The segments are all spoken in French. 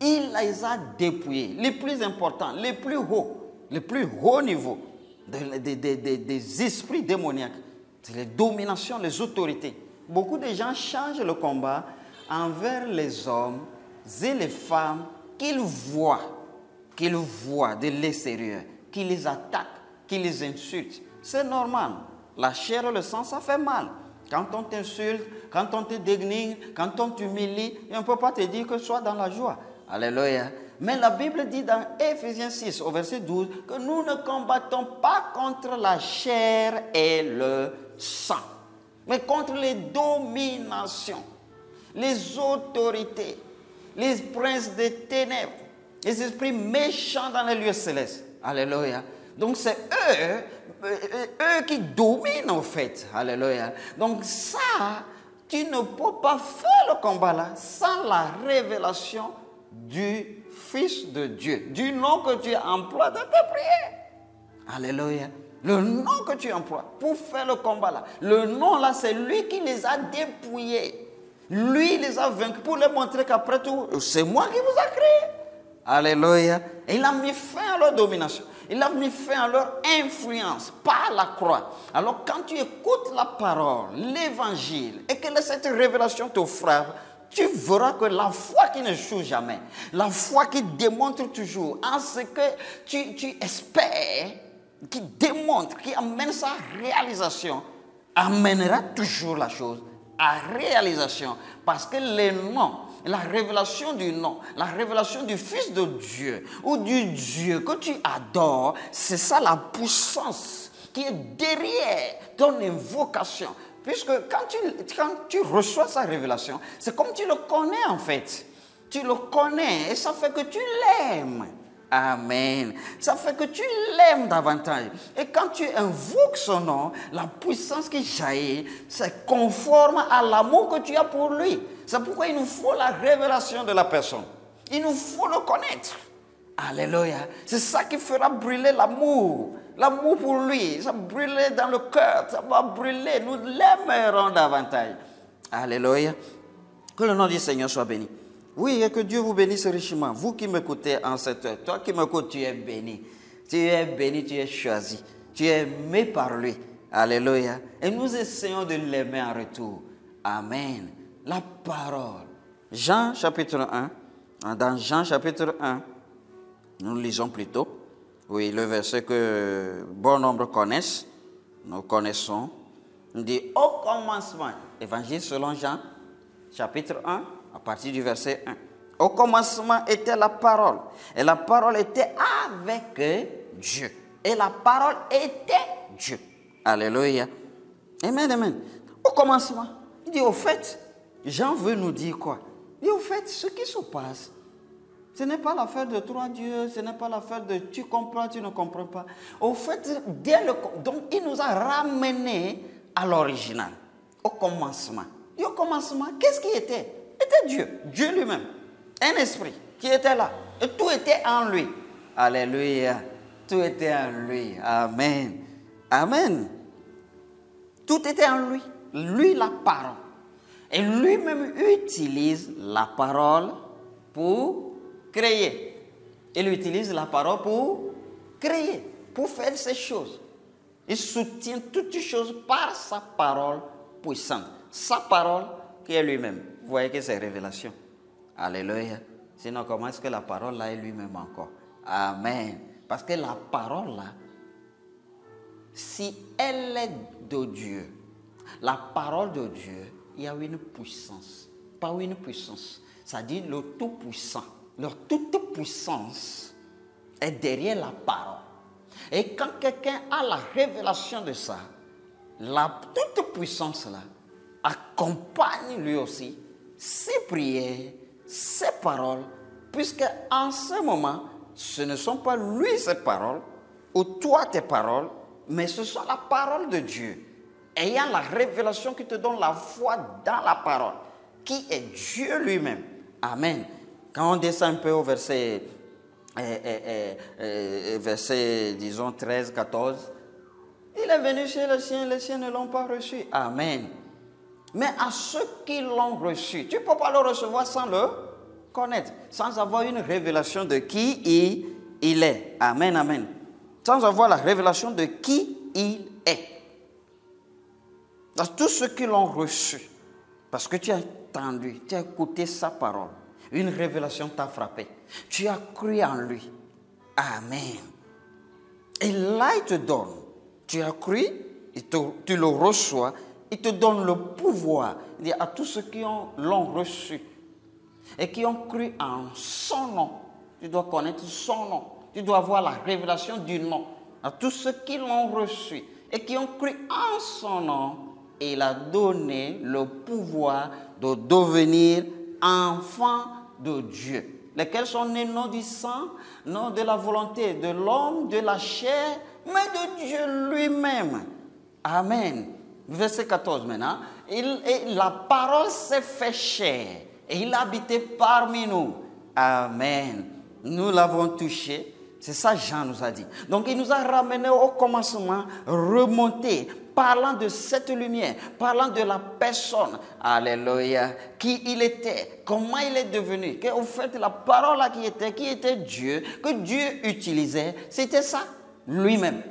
Il les a dépouillés, les plus importants, les plus hauts niveaux des esprits démoniaques. C'est les dominations, les autorités. Beaucoup de gens changent le combat envers les hommes et les femmes qu'ils voient de l'extérieur, qui les attaquent, qui les insultent. C'est normal. La chair et le sang, ça fait mal. Quand on t'insulte, quand on te dénigre, quand on t'humilie, on ne peut pas te dire que tu sois dans la joie. Alléluia. Mais la Bible dit dans Éphésiens 6, au verset 12, que nous ne combattons pas contre la chair et le sang, mais contre les dominations, les autorités, les princes des ténèbres, les esprits méchants dans les lieux célestes. Alléluia. Donc c'est eux qui dominent en fait. Alléluia. Donc ça, tu ne peux pas faire le combat là sans la révélation du Fils de Dieu, du nom que tu emploies dans tes prières. Alléluia. Le nom que tu emploies pour faire le combat là. Le nom là, c'est lui qui les a dépouillés. Lui les a vaincus pour leur montrer qu'après tout, c'est moi qui vous ai créé. Alléluia. Et il a mis fin à leur domination. Il a mis fin à leur influence par la croix. Alors quand tu écoutes la parole, l'évangile, et que cette révélation te frappe, tu verras que la foi qui ne joue jamais, la foi qui démontre toujours en ce que tu espères, qui démontre, qui amène sa réalisation, amènera toujours la chose à réalisation. Parce que les noms, la révélation du nom, la révélation du Fils de Dieu ou du Dieu que tu adores, c'est ça la puissance qui est derrière ton invocation. Puisque quand tu reçois sa révélation, c'est comme tu le connais en fait. Tu le connais et ça fait que tu l'aimes. Amen. Ça fait que tu l'aimes davantage. Et quand tu invoques son nom, la puissance qui jaillit, c'est conforme à l'amour que tu as pour lui. C'est pourquoi il nous faut la révélation de la personne. Il nous faut le connaître. Alléluia. C'est ça qui fera brûler l'amour. L'amour pour lui. Ça va brûler dans le cœur. Ça va brûler. Nous l'aimerons davantage. Alléluia. Que le nom du Seigneur soit béni. Oui, et que Dieu vous bénisse richement. Vous qui m'écoutez en cette heure, toi qui m'écoutes, tu es béni. Tu es béni, tu es choisi. Tu es aimé par lui. Alléluia. Et nous essayons de l'aimer en retour. Amen. La parole. Jean chapitre 1. Dans Jean chapitre 1, nous lisons plutôt. Oui, le verset que bon nombre connaissent. Nous connaissons. Il dit au commencement. Évangile selon Jean chapitre 1. À partir du verset 1. Au commencement était la parole. Et la parole était avec Dieu. Et la parole était Dieu. Alléluia. Amen, amen. Au commencement. Il dit au fait, Jean veut nous dire quoi? Il dit au fait, ce qui se passe, ce n'est pas l'affaire de trois dieux, ce n'est pas l'affaire de tu comprends, tu ne comprends pas. Au fait, donc il nous a ramenés à l'original. Au commencement. Et au commencement, qu'est-ce qui était? Était Dieu, Dieu lui-même, un esprit qui était là, et tout était en lui. Alléluia, tout était en lui. Amen, amen. Tout était en lui, lui la parole. Et lui-même utilise la parole pour créer. Il utilise la parole pour créer, pour faire ces choses. Il soutient toutes les choses par sa parole puissante. Sa parole qui est lui-même. Vous voyez que c'est révélation. Alléluia. Sinon, comment est-ce que la parole là est lui-même encore? Amen. Parce que la parole là, si elle est de Dieu, la parole de Dieu, il y a une puissance. Pas une puissance. C'est-à-dire le tout-puissant. Leur toute puissance est derrière la parole. Et quand quelqu'un a la révélation de ça, la toute puissance là accompagne lui aussi ses prières, ses paroles, puisque en ce moment, ce ne sont pas lui ses paroles, ou toi tes paroles, mais ce sont la parole de Dieu, ayant la révélation qui te donne la foi dans la parole, qui est Dieu lui-même. Amen. Quand on descend un peu au verset, disons 13, 14, il est venu chez les siens ne l'ont pas reçu. Amen. Mais à ceux qui l'ont reçu, tu ne peux pas le recevoir sans le connaître, sans avoir une révélation de qui il est. Amen, amen. Sans avoir la révélation de qui il est. Dans tous ceux qui l'ont reçu, parce que tu as entendu, tu as écouté sa parole, une révélation t'a frappé. Tu as cru en lui. Amen. Et là, il te donne. Tu as cru, tu le reçois, il te donne le pouvoir. Il dit à tous ceux qui l'ont reçu et qui ont cru en son nom. Tu dois connaître son nom. Tu dois avoir la révélation du nom. À tous ceux qui l'ont reçu et qui ont cru en son nom, il a donné le pouvoir de devenir enfants de Dieu. Lesquels sont nés non du sang, non de la volonté de l'homme, de la chair, mais de Dieu lui-même. Amen. Verset 14 maintenant. La parole s'est fait chair et il a habité parmi nous. Amen. Nous l'avons touché. C'est ça Jean nous a dit. Donc il nous a ramené au commencement, remonté, parlant de cette lumière, parlant de la personne, alléluia, qui il était, comment il est devenu, que au fait la parole là qui était Dieu, que Dieu utilisait, c'était ça, lui-même.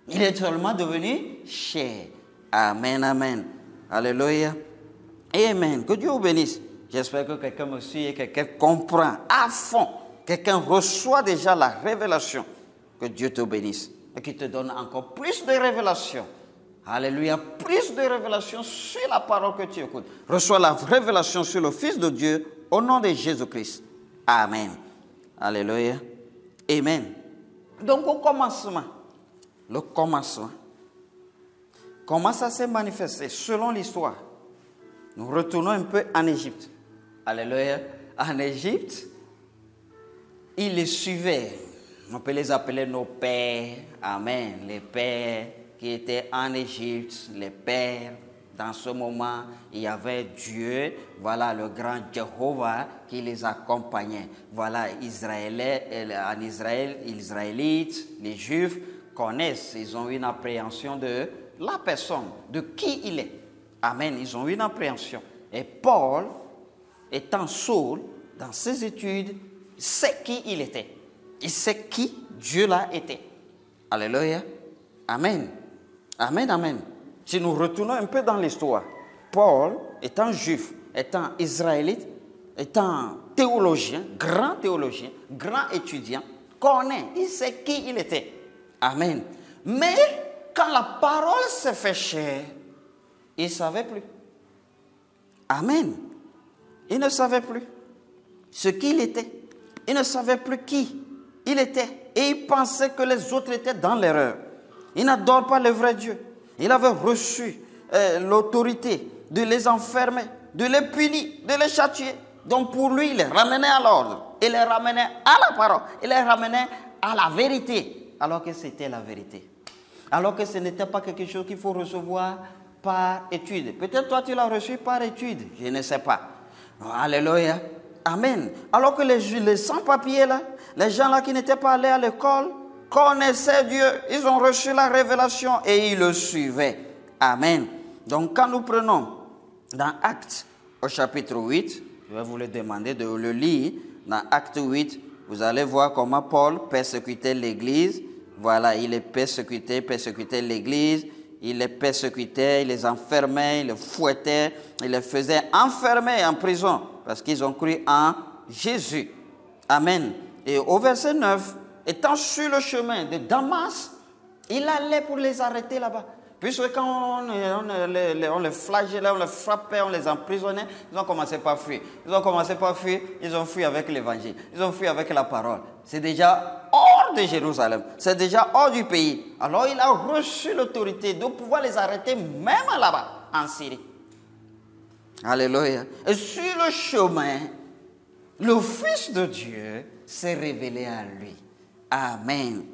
Il est seulement devenu chair. Amen, amen. Alléluia. Amen. Que Dieu vous bénisse. J'espère que quelqu'un me suit et quelqu'un comprend à fond. Quelqu'un reçoit déjà la révélation. Que Dieu te bénisse et qu'il te donne encore plus de révélations. Alléluia, plus de révélations sur la parole que tu écoutes. Reçois la révélation sur le Fils de Dieu au nom de Jésus-Christ. Amen. Alléluia. Amen. Donc au commencement, le commencement, comment ça s'est manifesté selon l'histoire? Nous retournons un peu en Égypte. Alléluia. En Égypte, ils les suivaient. On peut les appeler nos pères. Amen. Les pères qui étaient en Égypte, les pères. Dans ce moment, il y avait Dieu, voilà le grand Jéhovah qui les accompagnait. Voilà, en Israël, les Israélites, les Juifs connaissent, ils ont une appréhension de la personne, de qui il est. Amen, ils ont une appréhension. Et Paul, étant Saul, dans ses études, sait qui il était. Il sait qui Dieu l'a été. Alléluia. Amen. Amen, amen. Si nous retournons un peu dans l'histoire, Paul, étant juif, étant israélite, étant théologien, grand étudiant, connaît, il sait qui il était. Amen. Mais quand la parole s'est fait chair, il ne savait plus. Amen. Il ne savait plus ce qu'il était. Il ne savait plus qui il était. Et il pensait que les autres étaient dans l'erreur. Il n'adore pas le vrai Dieu. Il avait reçu l'autorité de les enfermer, de les punir, de les châtier. Donc pour lui, il les ramenait à l'ordre. Il les ramenait à la parole. Il les ramenait à la vérité. Alors que c'était la vérité. Alors que ce n'était pas quelque chose qu'il faut recevoir par étude. Peut-être toi tu l'as reçu par étude. Je ne sais pas. Alléluia. Amen. Alors que les sans-papiers là, les gens là qui n'étaient pas allés à l'école, connaissaient Dieu, ils ont reçu la révélation et ils le suivaient. Amen. Donc quand nous prenons dans Actes au chapitre 8, je vais vous le demander de le lire, dans Actes 8, vous allez voir comment Paul persécutait l'Église. Voilà, il les persécutait l'Église, il les persécutait, il les enfermait, il les fouettait, il les faisait enfermer en prison parce qu'ils ont cru en Jésus. Amen. Et au verset 9, étant sur le chemin de Damas, il allait pour les arrêter là-bas. Puisque quand on les flagellait, on les frappait, on les emprisonnait, ils ont commencé par fuir. Ils ont fui avec l'évangile. Ils ont fui avec la parole. C'est déjà hors de Jérusalem. C'est déjà hors du pays. Alors il a reçu l'autorité de pouvoir les arrêter même là-bas, en Syrie. Alléluia. Et sur le chemin, le Fils de Dieu s'est révélé à lui. Amen.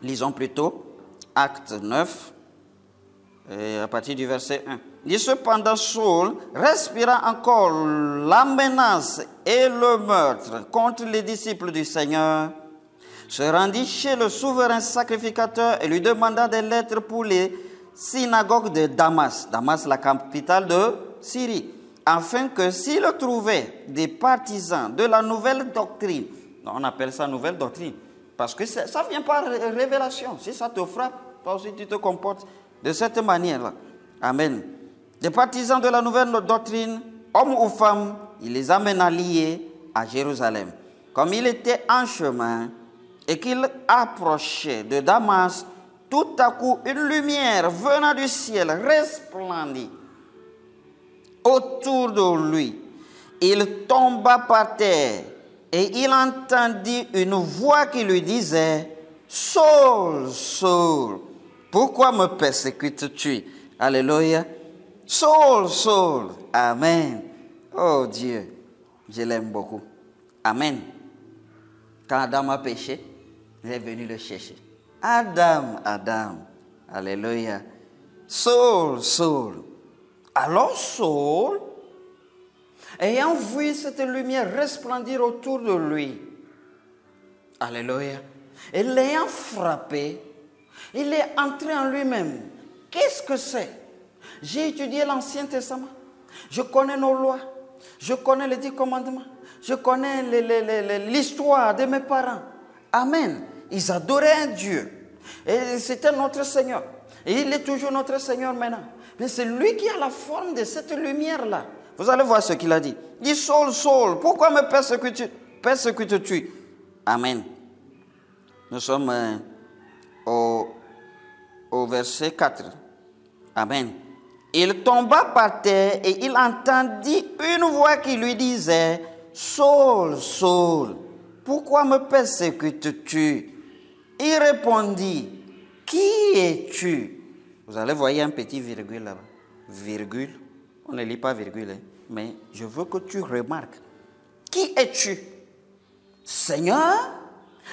Lisons plutôt Acte 9, et à partir du verset 1. Il dit, cependant, Saul respira encore la menace et le meurtre contre les disciples du Seigneur, se rendit chez le souverain sacrificateur et lui demanda des lettres pour les synagogues de Damas. Damas, la capitale de Syrie. afin que s'il trouvait des partisans de la nouvelle doctrine, on appelle ça nouvelle doctrine, parce que ça ne vient pas de révélation. Si ça te frappe, toi aussi tu te comportes de cette manière-là. Amen. Des partisans de la nouvelle doctrine, hommes ou femmes, il les amena liés à Jérusalem. Comme il était en chemin et qu'il approchait de Damas, tout à coup une lumière venant du ciel resplendit autour de lui. Il tomba par terre et il entendit une voix qui lui disait, « Saul, Saul, pourquoi me persécutes-tu? » Alléluia. « Saul, Saul. » Amen. Oh Dieu, je l'aime beaucoup. Amen. Quand Adam a péché, il est venu le chercher. Adam, Adam. Alléluia. Saul, Saul. Alors Saul, ayant vu cette lumière resplendir autour de lui, alléluia, et l'ayant frappé, il est entré en lui-même. Qu'est-ce que c'est? J'ai étudié l'Ancien Testament. Je connais nos lois. Je connais les 10 commandements. Je connais l'histoire de mes parents. Amen. Ils adoraient un Dieu. Et c'était notre Seigneur. Et il est toujours notre Seigneur maintenant. Mais c'est lui qui a la forme de cette lumière-là. Vous allez voir ce qu'il a dit. Il dit, Saul, Saul, pourquoi me persécutes-tu? Amen. Nous sommes au verset 4. Amen. Il tomba par terre et il entendit une voix qui lui disait, Saul, Saul, pourquoi me persécutes-tu? Il répondit, qui es-tu? Vous allez voir, il y a un petit virgule là-bas. Virgule. On ne lit pas virgule, hein, mais je veux que tu remarques. Qui es-tu? Seigneur?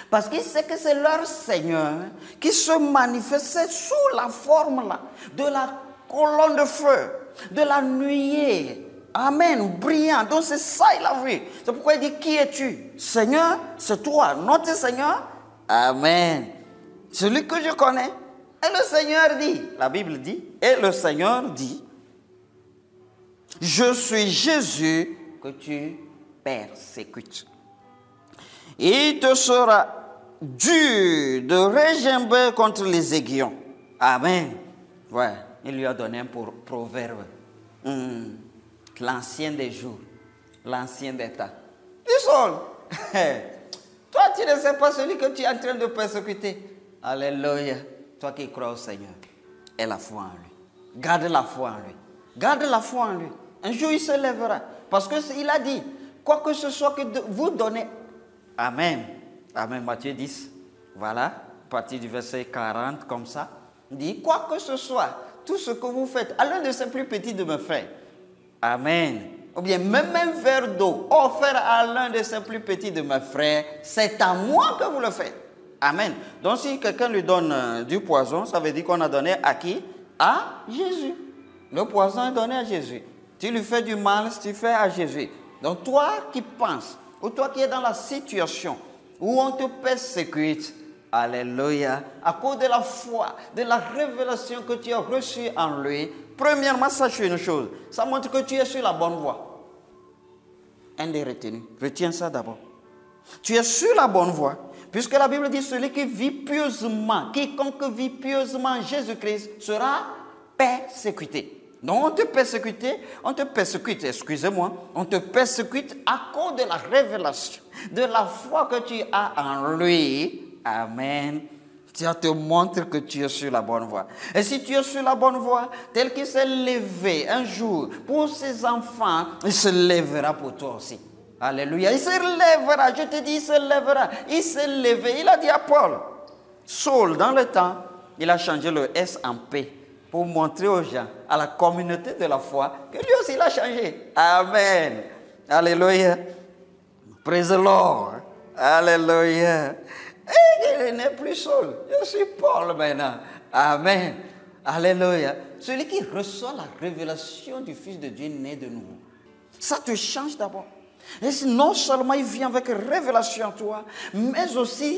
Parce qu'il sait que c'est leur Seigneur qui se manifestait sous la forme là, de la colonne de feu, de la nuée. Amen, brillant. Donc c'est ça il a vu. C'est pourquoi il dit, qui es-tu? Seigneur, c'est toi, notre Seigneur. Amen. Celui que je connais. Et le Seigneur dit, la Bible dit, et le Seigneur dit, je suis Jésus que tu persécutes. Il te sera dur de regimber contre les aiguillons. Amen. Ouais, il lui a donné un proverbe. L'ancien des jours, l'ancien des temps. Dis Saul, toi tu ne sais pas celui que tu es en train de persécuter. Alléluia. Toi qui crois au Seigneur, aie la foi en lui. Garde la foi en lui. Garde la foi en lui. Un jour il se lèvera. Parce qu'il a dit, quoi que ce soit que vous donnez. Amen. Amen. Matthieu 10. Voilà. À partir du verset 40, comme ça. Il dit, quoi que ce soit, tout ce que vous faites, à l'un de ces plus petits de mes frères. Amen. Ou bien même un verre d'eau offert à l'un de ces plus petits de mes frères, c'est à moi que vous le faites. Amen. Donc si quelqu'un lui donne du poison, ça veut dire qu'on a donné à qui? À Jésus. Le poison est donné à Jésus. Tu lui fais du mal, tu fais à Jésus. Donc toi qui penses, ou toi qui es dans la situation où on te persécute, alléluia, à cause de la foi, de la révélation que tu as reçue en lui, premièrement, sache une chose, ça montre que tu es sur la bonne voie. Un des retenus, retiens ça d'abord. Tu es sur la bonne voie, puisque la Bible dit, celui qui vit pieusement, quiconque vit pieusement Jésus-Christ sera persécuté. Donc on te persécute, on te persécute à cause de la révélation, de la foi que tu as en lui. Amen. Ça te montre que tu es sur la bonne voie. Et si tu es sur la bonne voie, tel qu'il s'est levé un jour pour ses enfants, il se lèvera pour toi aussi. Alléluia. Il se lèvera, je te dis, il se lèvera. Il s'est levé. Il a dit à Paul, Saul, dans le temps, il a changé le S en P pour montrer aux gens, à la communauté de la foi, que lui aussi il a changé. Amen. Alléluia. Praise the Lord. Alléluia. Et il n'est plus Saul. Je suis Paul maintenant. Amen. Alléluia. Celui qui reçoit la révélation du Fils de Dieu né de nouveau. Ça te change d'abord. Et non seulement il vient avec révélation à toi, mais aussi